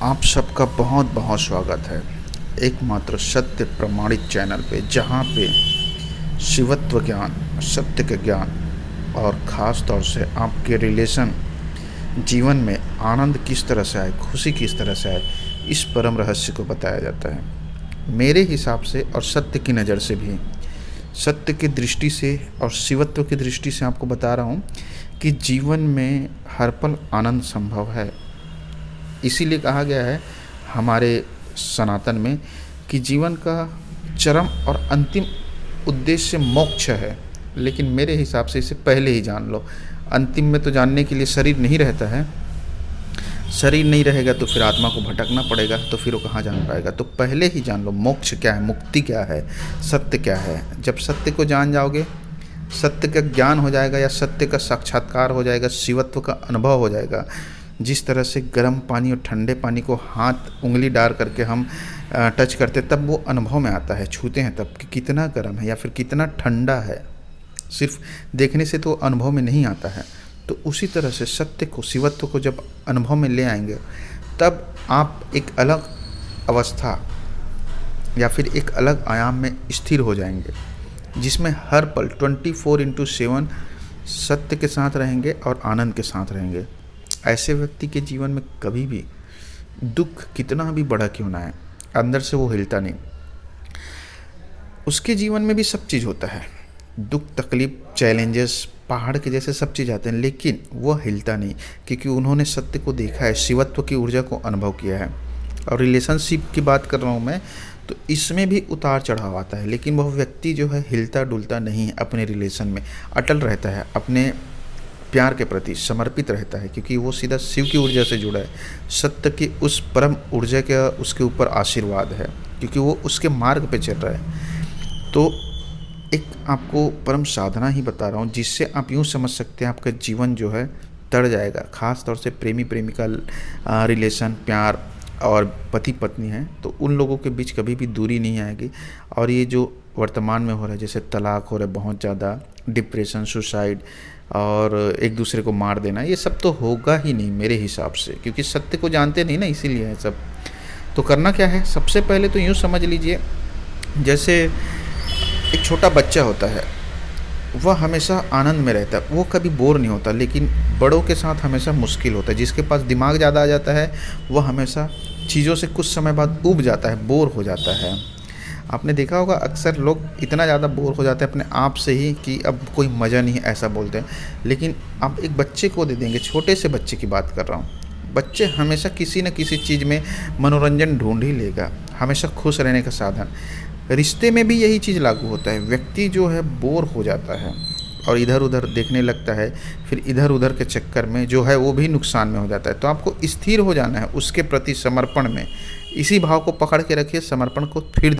आप सबका बहुत बहुत स्वागत है एकमात्र सत्य प्रमाणित चैनल पे, जहाँ पे शिवत्व ज्ञान, सत्य के ज्ञान और ख़ास तौर से आपके रिलेशन जीवन में आनंद किस तरह से आए, खुशी किस तरह से आए, इस परम रहस्य को बताया जाता है। मेरे हिसाब से और सत्य की नज़र से भी, सत्य की दृष्टि से और शिवत्व की दृष्टि से आपको बता रहा हूँ कि जीवन में हर पल आनंद संभव है। इसीलिए कहा गया है हमारे सनातन में कि जीवन का चरम और अंतिम उद्देश्य मोक्ष है। लेकिन मेरे हिसाब से इसे पहले ही जान लो। अंतिम में तो जानने के लिए शरीर नहीं रहता है। शरीर नहीं रहेगा तो फिर आत्मा को भटकना पड़ेगा, तो फिर वो कहाँ जान पाएगा। तो पहले ही जान लो मोक्ष क्या है, मुक्ति क्या है, सत्य क्या है। जब सत्य को जान जाओगे, सत्य का ज्ञान हो जाएगा या सत्य का साक्षात्कार हो जाएगा, शिवत्व का अनुभव हो जाएगा। जिस तरह से गर्म पानी और ठंडे पानी को हाथ उंगली डाल करके हम टच करते, तब वो अनुभव में आता है, छूते हैं तब कि कितना गर्म है या फिर कितना ठंडा है। सिर्फ देखने से तो अनुभव में नहीं आता है। तो उसी तरह से सत्य को, शिवत्व को जब अनुभव में ले आएंगे, तब आप एक अलग अवस्था या फिर एक अलग आयाम में स्थिर हो जाएंगे, जिसमें हर पल 24/7 सत्य के साथ रहेंगे और आनंद के साथ रहेंगे। ऐसे व्यक्ति के जीवन में कभी भी दुख कितना भी बड़ा क्यों ना है, अंदर से वो हिलता नहीं। उसके जीवन में भी सब चीज़ होता है, दुख, तकलीफ, चैलेंजेस, पहाड़ के जैसे सब चीज़ आते हैं, लेकिन वो हिलता नहीं, क्योंकि उन्होंने सत्य को देखा है, शिवत्व की ऊर्जा को अनुभव किया है। और रिलेशनशिप की बात कर रहा हूँ मैं, तो इसमें भी उतार चढ़ाव आता है, लेकिन वह व्यक्ति जो है हिलता डुलता नहीं है, अपने रिलेशन में अटल रहता है, अपने प्यार के प्रति समर्पित रहता है, क्योंकि वो सीधा शिव की ऊर्जा से जुड़ा है। सत्य की उस परम ऊर्जा का उसके ऊपर आशीर्वाद है, क्योंकि वो उसके मार्ग पे चल रहा है। तो एक आपको परम साधना ही बता रहा हूँ, जिससे आप यूँ समझ सकते हैं आपका जीवन जो है तर जाएगा। ख़ास तौर से प्रेमी प्रेमिका रिलेशन, प्यार और पति पत्नी हैं, तो उन लोगों के बीच कभी भी दूरी नहीं आएगी। और ये जो वर्तमान में हो रहा है, जैसे तलाक हो रहा है बहुत ज़्यादा, डिप्रेशन, सुसाइड और एक दूसरे को मार देना, ये सब तो होगा ही नहीं मेरे हिसाब से, क्योंकि सत्य को जानते नहीं ना, इसीलिए है सब। तो करना क्या है, सबसे पहले तो यूँ समझ लीजिए, जैसे एक छोटा बच्चा होता है, वह हमेशा आनंद में रहता है, वो कभी बोर नहीं होता। लेकिन बड़ों के साथ हमेशा मुश्किल होता है। जिसके पास दिमाग ज़्यादा आ जाता है, वह हमेशा चीज़ों से कुछ समय बाद ऊब जाता है, बोर हो जाता है। आपने देखा होगा अक्सर लोग इतना ज़्यादा बोर हो जाते हैं अपने आप से ही कि अब कोई मज़ा नहीं है, ऐसा बोलते हैं। लेकिन आप एक बच्चे को दे देंगे, छोटे से बच्चे की बात कर रहा हूँ, बच्चे हमेशा किसी न किसी चीज़ में मनोरंजन ढूंढ ही लेगा, हमेशा खुश रहने का साधन। रिश्ते में भी यही चीज़ लागू होता है। व्यक्ति जो है बोर हो जाता है और इधर उधर देखने लगता है, फिर इधर उधर के चक्कर में जो है वो भी नुकसान में हो जाता है। तो आपको स्थिर हो जाना है उसके प्रति समर्पण में। इसी भाव को पकड़ के रखिए, समर्पण को फिर